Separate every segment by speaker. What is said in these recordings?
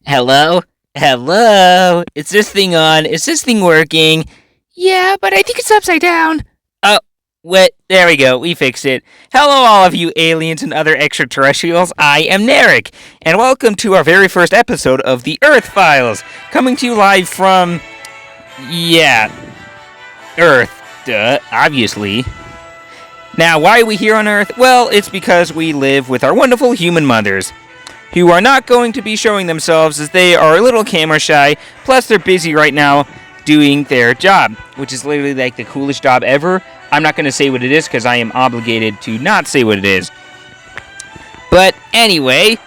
Speaker 1: Hello? Hello? Is this thing on? Is this thing working?
Speaker 2: Yeah, but I think it's upside down.
Speaker 1: Oh, what? There we go. We fixed it. Hello, all of you aliens and other extraterrestrials. I am Narek, and welcome to our very first episode of the Earth Files, coming to you live from, Earth. Duh, obviously. Now, why are we here on Earth? Well, it's because we live with our wonderful human mothers, who are not going to be showing themselves as they are a little camera shy, plus they're busy right now doing their job, which is literally like the coolest job ever. I'm not going to say what it is because I am obligated to not say what it is. But anyway,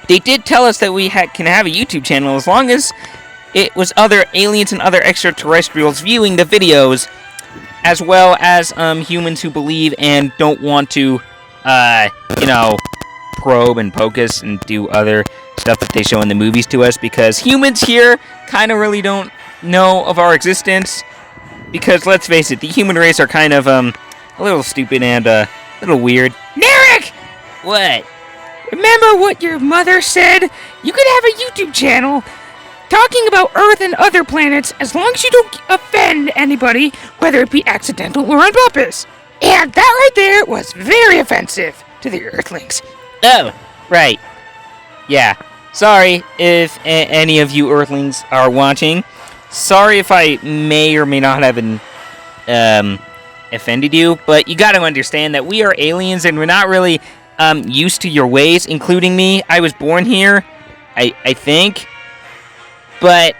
Speaker 1: they did tell us that we can have a YouTube channel as long as it was other aliens and other extraterrestrials viewing the videos, as well as humans who believe and don't want to, probe and poke us and do other stuff that they show in the movies to us, because humans here kind of really don't know of our existence, because let's face it, the human race are kind of a little stupid and a little weird.
Speaker 2: Narek!
Speaker 1: What?
Speaker 2: Remember what your mother said? You could have a YouTube channel talking about Earth and other planets as long as you don't offend anybody, whether it be accidental or on purpose. And that right there was very offensive to the Earthlings.
Speaker 1: Oh, right. Yeah. Sorry if any of you Earthlings are watching. Sorry if I may or may not have offended you, but you gotta understand that we are aliens and we're not really used to your ways, including me. I was born here, I think. But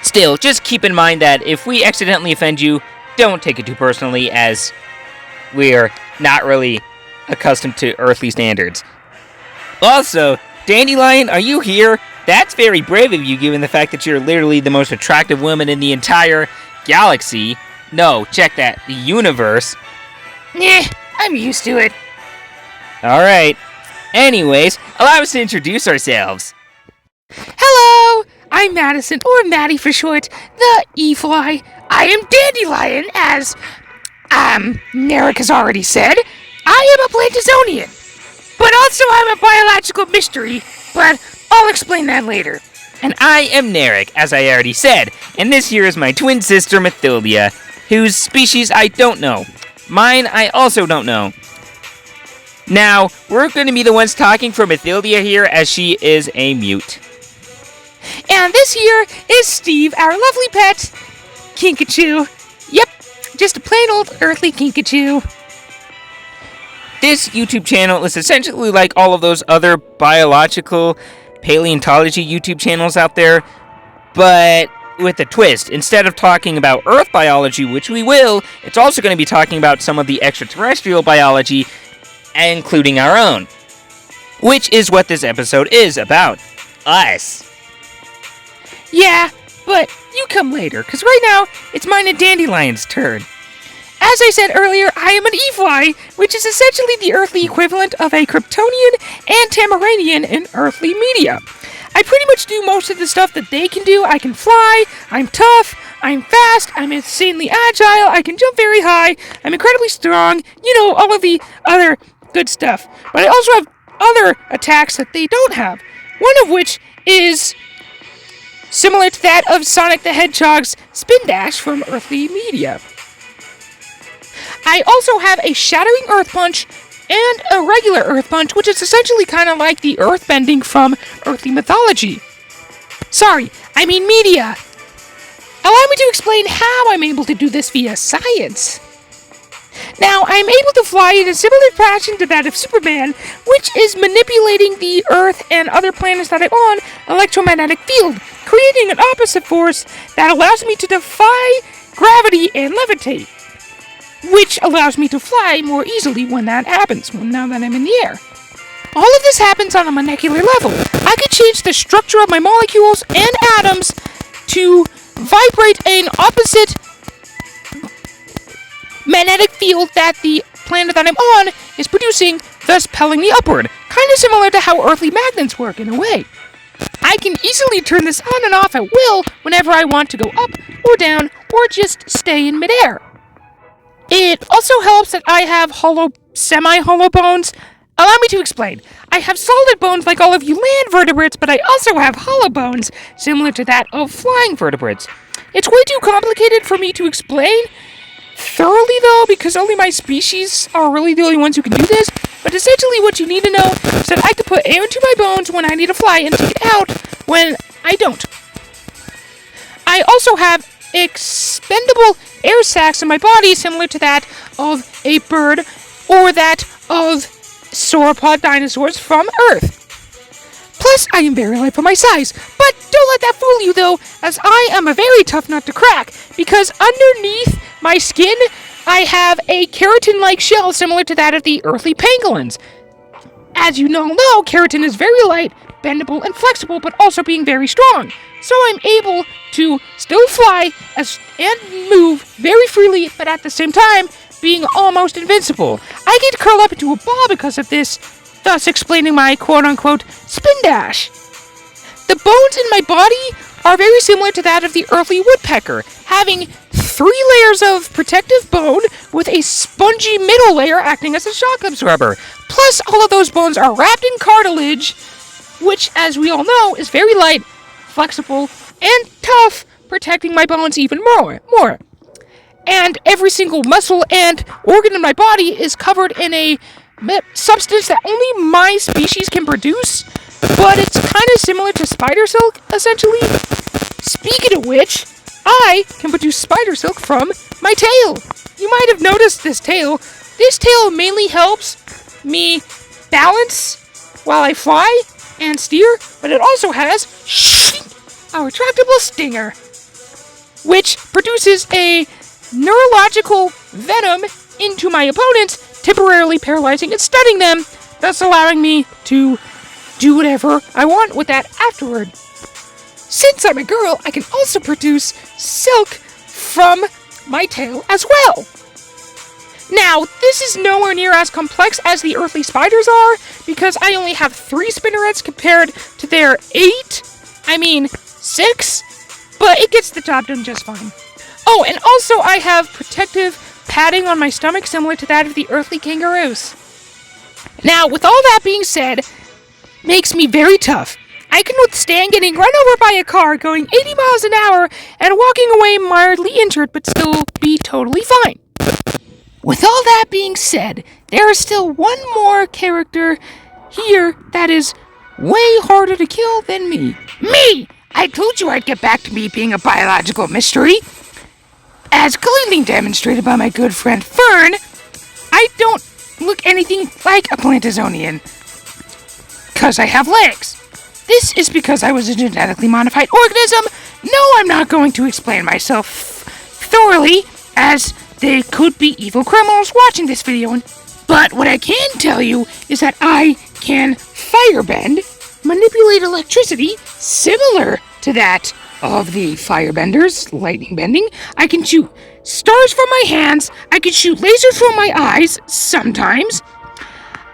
Speaker 1: still, just keep in mind that if we accidentally offend you, don't take it too personally, as we're not really accustomed to earthly standards. Also, Dandelion, are you here? That's very brave of you, given the fact that you're literally the most attractive woman in the entire galaxy. No, check that, the universe.
Speaker 2: Nah, I'm used to it.
Speaker 1: Alright. Anyways, allow us to introduce ourselves.
Speaker 2: Hello, I'm Madison, or Maddie for short, the E-Fly. I am Dandelion, as, Narek has already said. I am a Plantazonian, but also I'm a biological mystery, but I'll explain that later.
Speaker 1: And I am Narek, as I already said, and this here is my twin sister Mathilda, whose species I don't know. Mine I also don't know. Now, we're going to be the ones talking for Mathilda here, as she is a mute.
Speaker 2: And this here is Steve, our lovely pet, Kinkajou. Yep, just a plain old earthly Kinkajou.
Speaker 1: This YouTube channel is essentially like all of those other biological paleontology YouTube channels out there, but with a twist. Instead of talking about Earth biology, which we will, it's also going to be talking about some of the extraterrestrial biology, including our own. Which is what this episode is about. Us.
Speaker 2: Yeah, but you come later, because right now, it's mine and Dandelion's turn. As I said earlier, I am an E-Fly, which is essentially the earthly equivalent of a Kryptonian and Tamaranian in earthly media. I pretty much do most of the stuff that they can do. I can fly, I'm tough, I'm fast, I'm insanely agile, I can jump very high, I'm incredibly strong, all of the other good stuff. But I also have other attacks that they don't have, one of which is similar to that of Sonic the Hedgehog's Spin Dash from earthly media. I also have a Shattering Earth Punch and a regular Earth Punch, which is essentially kind of like the Earth Bending from earthly mythology. Sorry, I mean media. Allow me to explain how I'm able to do this via science. Now, I'm able to fly in a similar fashion to that of Superman, which is manipulating the Earth and other planets that I'm on electromagnetic field, creating an opposite force that allows me to defy gravity and levitate, which allows me to fly more easily when that happens, now that I'm in the air. All of this happens on a molecular level. I can change the structure of my molecules and atoms to vibrate an opposite magnetic field that the planet that I'm on is producing, thus propelling me upward. Kind of similar to how earthly magnets work in a way. I can easily turn this on and off at will whenever I want to go up or down or just stay in midair. It also helps that I have semi-hollow bones. Allow me to explain. I have solid bones like all of you land vertebrates, but I also have hollow bones, similar to that of flying vertebrates. It's way too complicated for me to explain thoroughly, though, because only my species are really the only ones who can do this. But essentially what you need to know is that I can put air into my bones when I need to fly and take it out when I don't. I also have expendable air sacs in my body, similar to that of a bird or that of sauropod dinosaurs from Earth. Plus, I am very light for my size, but don't let that fool you, though, as I am a very tough nut to crack, because underneath my skin, I have a keratin-like shell similar to that of the earthly pangolins. As you all know, keratin is very light, bendable, and flexible, but also being very strong. So I'm able to still fly and move very freely, but at the same time, being almost invincible. I get to curl up into a ball because of this, thus explaining my quote-unquote spin dash. The bones in my body are very similar to that of the earthly woodpecker, having 3 layers of protective bone with a spongy middle layer acting as a shock absorber. Plus, all of those bones are wrapped in cartilage, which, as we all know, is very light, flexible, and tough, protecting my bones even more. And every single muscle and organ in my body is covered in a substance that only my species can produce, but it's kind of similar to spider silk, essentially. Speaking of which, I can produce spider silk from my tail. You might have noticed this tail. This tail mainly helps me balance while I fly and steer, but it also has a retractable stinger, which produces a neurological venom into my opponents, temporarily paralyzing and stunning them, thus allowing me to do whatever I want with that afterward. Since I'm a girl, I can also produce silk from my tail as well. Now, this is nowhere near as complex as the earthly spiders are, because I only have 3 spinnerets compared to their 6, but it gets the job done just fine. Oh, and also I have protective padding on my stomach similar to that of the earthly kangaroos. Now, with all that being said, makes me very tough. I can withstand getting run over by a car going 80 miles an hour and walking away mildly injured but still be totally fine. With all that being said, there is still one more character here that is way harder to kill than me. Me! I told you I'd get back to me being a biological mystery. As clearly demonstrated by my good friend Fern, I don't look anything like a Plantazonian. 'Cause I have legs. This is because I was a genetically modified organism. No, I'm not going to explain myself thoroughly, as they could be evil criminals watching this video. But what I can tell you is that I can firebend, manipulate electricity, similar to that of the firebenders, lightning bending. I can shoot stars from my hands. I can shoot lasers from my eyes, sometimes.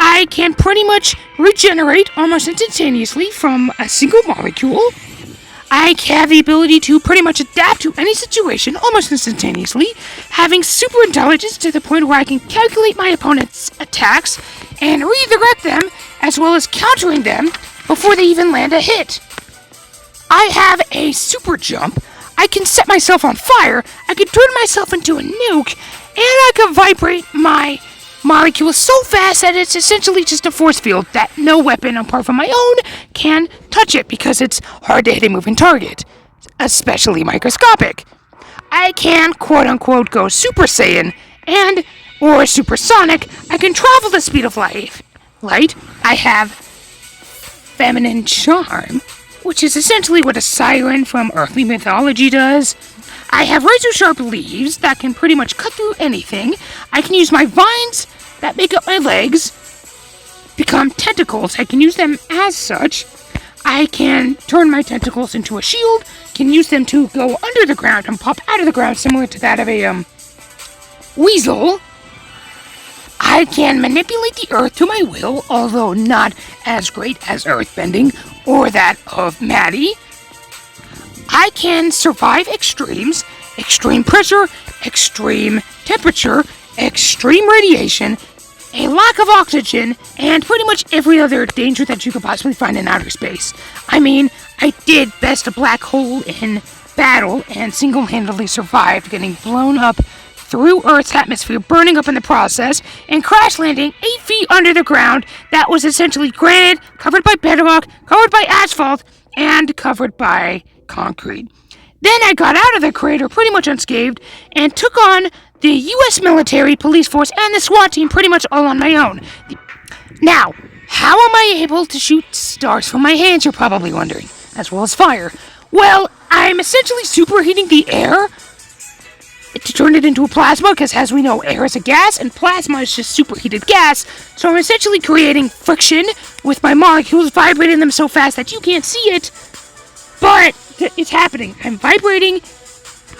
Speaker 2: I can pretty much regenerate almost instantaneously from a single molecule. I have the ability to pretty much adapt to any situation almost instantaneously, having super intelligence to the point where I can calculate my opponent's attacks and redirect them, as well as countering them before they even land a hit. I have a super jump. I can set myself on fire. I can turn myself into a nuke, and I can vibrate my molecule so fast that it's essentially just a force field that no weapon apart from my own can touch it, because it's hard to hit a moving target, especially microscopic. I can quote-unquote go Super Saiyan or supersonic. I can travel the speed of light. I have feminine charm, which is essentially what a siren from earthly mythology does. I have razor-sharp leaves that can pretty much cut through anything. I can use my vines that make up my legs become tentacles. I can use them as such. I can turn my tentacles into a shield, can use them to go under the ground and pop out of the ground, similar to that of a weasel. I can manipulate the earth to my will, although not as great as earthbending or that of Maddie. I can survive extremes, extreme pressure, extreme temperature, extreme radiation, a lack of oxygen, and pretty much every other danger that you could possibly find in outer space. I mean, I did best a black hole in battle and single-handedly survived getting blown up through Earth's atmosphere, burning up in the process, and crash landing 8 feet under the ground that was essentially granite, covered by bedrock, covered by asphalt, and covered by concrete. Then I got out of the crater pretty much unscathed and took on the U.S. military, police force, and the SWAT team pretty much all on my own. Now, how am I able to shoot stars from my hands, you're probably wondering, as well as fire? Well, I'm essentially superheating the air to turn it into a plasma, because as we know, air is a gas, and plasma is just superheated gas, so I'm essentially creating friction with my molecules, vibrating them so fast that you can't see it, but it's happening. I'm vibrating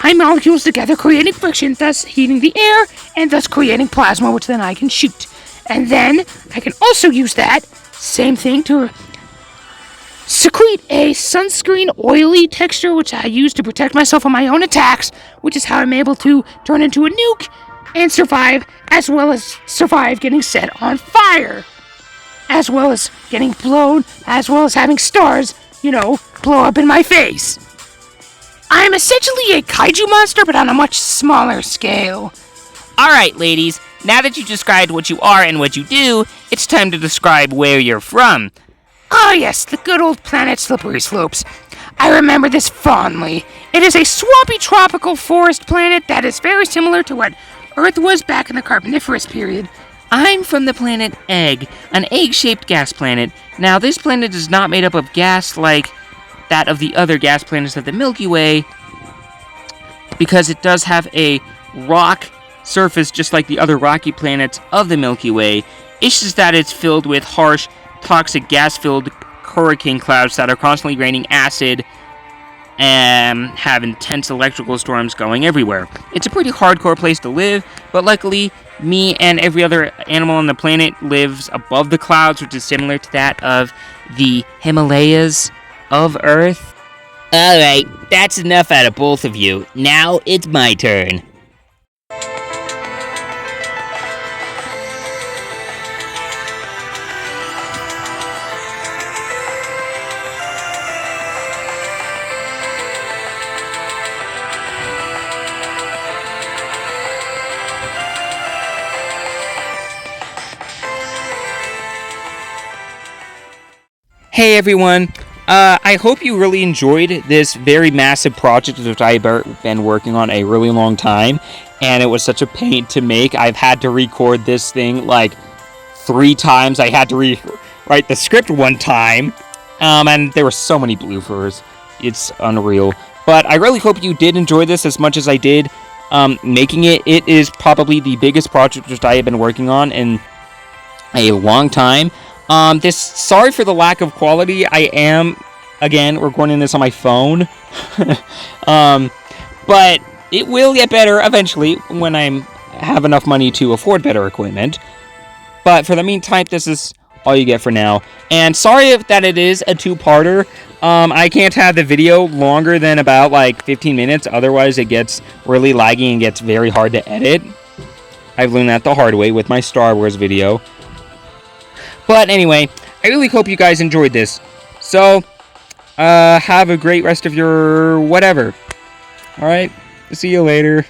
Speaker 2: my molecules together, creating friction, thus heating the air, and thus creating plasma, which then I can shoot. And then I can also use that same thing to secrete a sunscreen oily texture, which I use to protect myself from my own attacks, which is how I'm able to turn into a nuke and survive, as well as survive getting set on fire, as well as getting blown, as well as having stars, blow up in my face. I'm essentially a kaiju monster, but on a much smaller scale.
Speaker 1: Alright, ladies, now that you've described what you are and what you do, it's time to describe where you're from.
Speaker 2: Oh yes, the good old planet Slippery Slopes. I remember this fondly. It is a swampy tropical forest planet that is very similar to what Earth was back in the Carboniferous period.
Speaker 1: I'm from the planet Egg, an egg-shaped gas planet. Now, this planet is not made up of gas like that of the other gas planets of the Milky Way, because it does have a rock surface just like the other rocky planets of the Milky Way. It's just that it's filled with harsh, toxic gas-filled hurricane clouds that are constantly raining acid and have intense electrical storms going everywhere. It's a pretty hardcore place to live, but luckily, me and every other animal on the planet lives above the clouds, which is similar to that of the Himalayas of Earth. Alright, that's enough out of both of you. Now it's my turn. Hey everyone, I hope you really enjoyed this very massive project which I've been working on a really long time, and it was such a pain to make. I've had to record this thing like 3 times. I had to rewrite the script 1 time, and there were so many bloopers. It's unreal. But I really hope you did enjoy this as much as I did making it. It is probably the biggest project which I have been working on in a long time. Sorry for the lack of quality. I am, again, recording this on my phone. But it will get better eventually when I have enough money to afford better equipment. But for the meantime, this is all you get for now. And sorry that it is a 2-parter. I can't have the video longer than about, 15 minutes. Otherwise, it gets really laggy and gets very hard to edit. I've learned that the hard way with my Star Wars video. But anyway, I really hope you guys enjoyed this. So, have a great rest of your whatever. Alright, see you later.